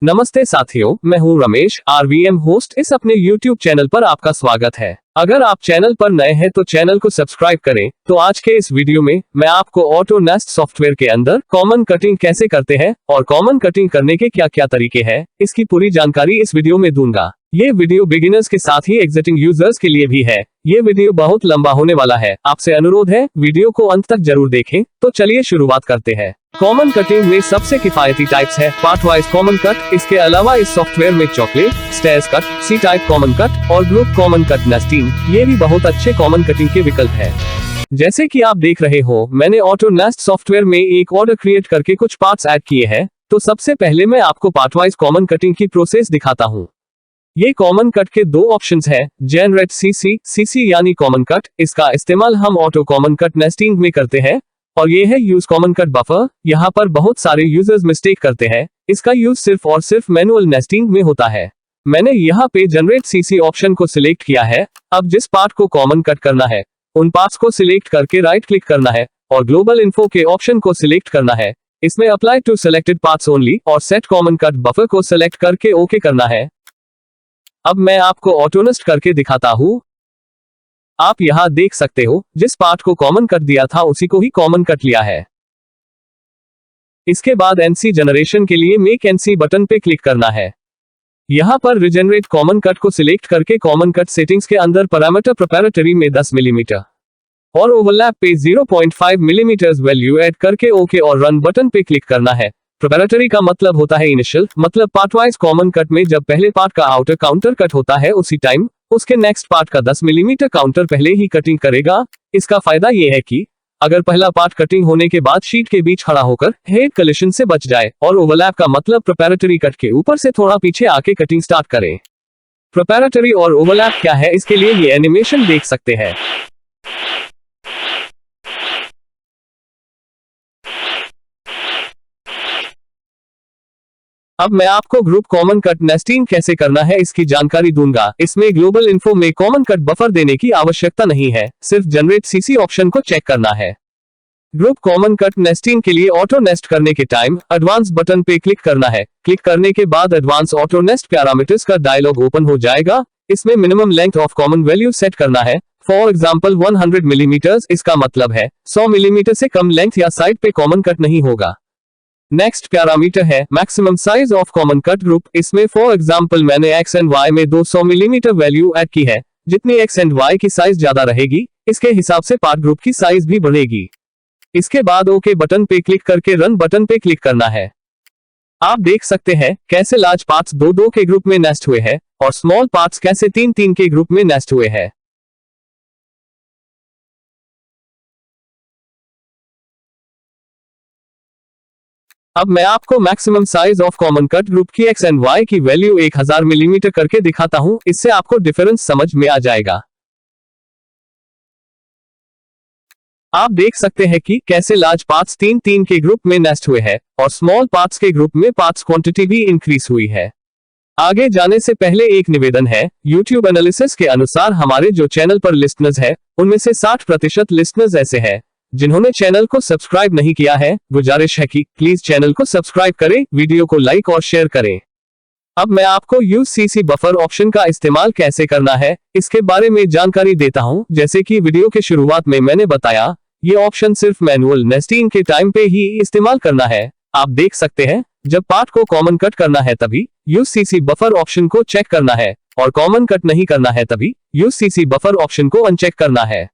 नमस्ते साथियों, मैं हूं रमेश आरवीएम होस्ट। इस अपने YouTube चैनल पर आपका स्वागत है। अगर आप चैनल पर नए हैं तो चैनल को सब्सक्राइब करें। तो आज के इस वीडियो में मैं आपको ऑटोनेस्ट सॉफ्टवेयर के अंदर कॉमन कटिंग कैसे करते हैं और कॉमन कटिंग करने के क्या क्या तरीके हैं, इसकी पूरी जानकारी इस वीडियो में दूंगा। ये वीडियो बिगिनर्स के साथ ही एग्जिस्टिंग यूजर्स के लिए भी है। ये वीडियो बहुत लंबा होने वाला है, आपसे अनुरोध है वीडियो को अंत तक जरूर देखें। तो चलिए शुरुआत करते हैं। कॉमन कटिंग में सबसे किफायती टाइप्स है पार्ट वाइज कॉमन कट। इसके अलावा इस सॉफ्टवेयर में chocolate, stairs cut, C type common cut और ग्रुप कॉमन कट नेस्टिंग, ये भी बहुत अच्छे कॉमन कटिंग के विकल्प है। जैसे कि आप देख रहे हो, मैंने ऑटोनेस्ट सॉफ्टवेयर में एक ऑर्डर क्रिएट करके कुछ पार्ट्स ऐड किए हैं। तो सबसे पहले मैं आपको पार्ट वाइज कॉमन कटिंग की प्रोसेस दिखाता हूँ। ये कॉमन कट के दो ऑप्शंस हैं, जनरेट सीसी यानी कॉमन कट। इसका इस्तेमाल हम ऑटो कॉमन कट नेस्टिंग में करते हैं। और ये है यूज कॉमन कट बफर। यहाँ पर बहुत सारे यूजर्स मिस्टेक करते हैं। इसका यूज सिर्फ और सिर्फ मैनुअल नेस्टिंग में होता है। मैंने यहाँ पे जनरेट सीसी ऑप्शन को सिलेक्ट किया है। अब जिस पार्ट को कॉमन कट करना है उन पार्ट्स को सिलेक्ट करके राइट क्लिक करना है और ग्लोबल इन्फो के ऑप्शन को सिलेक्ट करना है। इसमें apply to selected parts only और सेट कॉमन कट बफर को सिलेक्ट करके ओके करना है। अब मैं आपको ऑटोनेस्ट करके दिखाता हूँ। आप यहाँ देख सकते हो, जिस पार्ट को कॉमन कट दिया था उसी को ही कॉमन कट लिया है। इसके बाद एनसी जनरेशन के लिए मेक एनसी बटन पे क्लिक करना है। यहाँ पर रिजेनरेट कॉमन कट को सिलेक्ट करके कॉमन कट सेटिंग्स के अंदर पैरामीटर प्रोप्राइटरी में 10 मिलीमीटर और ओवरलैप पे 0.5 मिलीमीटर वैल्यू ऐड करके ओके और रन बटन पे क्लिक करना है। प्रोप्राइटरी का मतलब होता है इनिशियल, मतलब पार्ट वाइज कॉमन कट में जब पहले पार्ट का आउटर काउंटर कट होता है उसी टाइम उसके नेक्स्ट पार्ट का 10 मिलीमीटर काउंटर पहले ही कटिंग करेगा। इसका फायदा ये है कि अगर पहला पार्ट कटिंग होने के बाद शीट के बीच खड़ा होकर हेड कलिशन से बच जाए, और ओवरलैप का मतलब प्रोप्राइटरी कट के ऊपर से थोड़ा पीछे आके कटिंग स्टार्ट करें। प्रोप्राइटरी और ओवरलैप क्या है, इसके लिए ये एनिमेशन देख सकते हैं। अब मैं आपको ग्रुप कॉमन कट नेस्टिंग कैसे करना है इसकी जानकारी दूंगा। इसमें ग्लोबल इन्फो में कॉमन कट बफर देने की आवश्यकता नहीं है, सिर्फ जनरेट सीसी ऑप्शन को चेक करना है। ग्रुप कॉमन कट नेस्टिंग के लिए ऑटो नेस्ट करने के टाइम एडवांस बटन पे क्लिक करना है। क्लिक करने के बाद एडवांस ऑटो नेस्ट पैरामीटर्स का डायलॉग ओपन हो जाएगा। इसमें minimum length of common value set करना है। For example 100 millimetre. इसका मतलब है 100 मिलीमीटर से कम लेंथ या साइड पे कॉमन कट नहीं होगा। नेक्स्ट पैरामीटर है maximum size of common cut group. इसमें फॉर एग्जांपल मैंने एक्स एंड वाई में 200 मिलीमीटर वैल्यू ऐड की है। जितनी एक्स एंड वाई की साइज ज्यादा रहेगी, इसके हिसाब से पार्ट ग्रुप की साइज भी बढ़ेगी। इसके बाद ओके बटन पे क्लिक करके रन बटन पे क्लिक करना है। आप देख सकते हैं कैसे लार्ज पार्ट्स 2-2 के ग्रुप में नेस्ट हुए हैं और स्मॉल पार्ट्स कैसे 3-3 के ग्रुप में नेस्ट हुए हैं। अब मैं आपको maximum size of common cut group की एक्स एंड वाई की वैल्यू 1000 मिलीमीटर करके दिखाता हूं। इससे आपको डिफरेंस समझ में आ जाएगा। आप देख सकते हैं कि कैसे लार्ज पार्ट्स 3-3 के ग्रुप में नेस्ट हुए हैं और स्मॉल पार्ट्स के ग्रुप में पार्ट्स क्वांटिटी भी इंक्रीज हुई है। आगे जाने से पहले एक निवेदन है। YouTube एनालिसिस के अनुसार हमारे जो चैनल पर लिस्टनर्स है उनमें से 60% लिस्टनर्स ऐसे हैं जिन्होंने चैनल को सब्सक्राइब नहीं किया है। गुजारिश है कि प्लीज चैनल को सब्सक्राइब करें, वीडियो को लाइक और शेयर करें। अब मैं आपको यूज सीसी बफर ऑप्शन का इस्तेमाल कैसे करना है इसके बारे में जानकारी देता हूं। जैसे कि वीडियो के शुरुआत में मैंने बताया, ये ऑप्शन सिर्फ मैनुअल नेस्टिंग के टाइम पे ही इस्तेमाल करना है। आप देख सकते हैं, जब पार्ट को कॉमन कट करना है तभी यूज सीसी बफर ऑप्शन को चेक करना है, और कॉमन कट नहीं करना है तभी यूज सीसी बफर ऑप्शन को अनचेक करना है।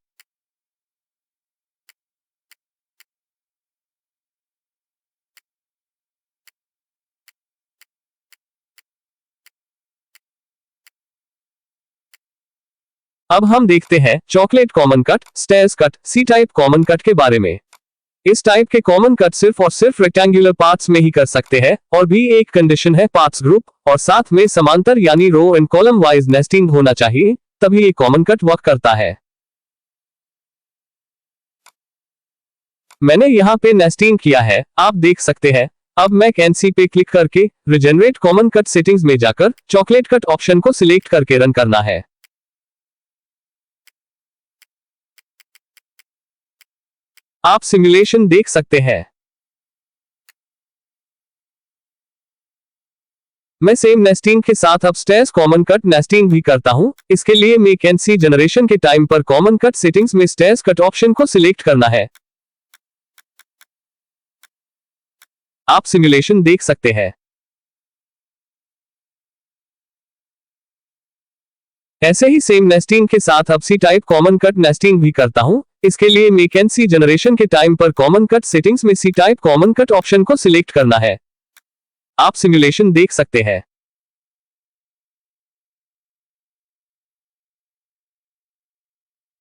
अब हम देखते हैं chocolate common cut, stairs cut, C type common cut के बारे में। इस टाइप के कॉमन कट सिर्फ और सिर्फ रेक्टेंगुलर पार्ट्स में ही कर सकते हैं, और भी एक कंडीशन है पार्ट्स ग्रुप और साथ में समांतर यानी row and column wise nesting होना चाहिए, तभी ये कॉमन कट वर्क करता है। मैंने यहाँ पे नेस्टिंग किया है, आप देख सकते हैं। अब मैं कैंसी पे क्लिक करके रिजेनरेट कॉमन कट सेटिंग्स में जाकर चॉकलेट कट ऑप्शन को सिलेक्ट करके रन करना है। आप सिमुलेशन देख सकते हैं। मैं सेम नेस्टिंग के साथ अब स्टेयर्स कॉमन कट नेस्टिंग भी करता हूं। इसके लिए मेक एंड सी जनरेशन के टाइम पर कॉमन कट सेटिंग्स में स्टेयर्स कट ऑप्शन को सिलेक्ट करना है। आप सिमुलेशन देख सकते हैं। ऐसे ही सेम नेस्टिंग के साथ अब C type common cut nesting भी करता हूं। इसके लिए मेक एंड सी जनरेशन के टाइम पर कॉमन कट सेटिंग्स में C type common cut option को सिलेक्ट करना है। आप सिमुलेशन देख सकते हैं।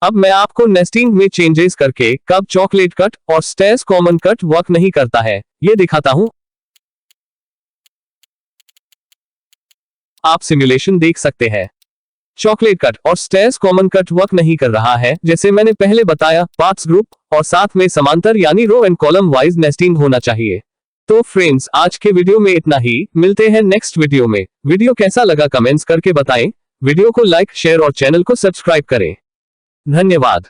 अब मैं आपको नेस्टिंग में चेंजेस करके कब चॉकलेट कट और स्टेयर्स कॉमन कट वर्क नहीं करता है ये दिखाता हूं। आप सिमुलेशन देख सकते हैं। चॉकलेट कट और स्टेयर्स कॉमन कट वर्क नहीं कर रहा है, जैसे मैंने पहले बताया पार्ट्स ग्रुप और साथ में समांतर यानी row and column wise nesting होना चाहिए। तो फ्रेंड्स, आज के वीडियो में इतना ही। मिलते हैं नेक्स्ट वीडियो में। वीडियो कैसा लगा कमेंट्स करके बताएं। वीडियो को लाइक, शेयर और चैनल को सब्सक्राइब करें। धन्यवाद।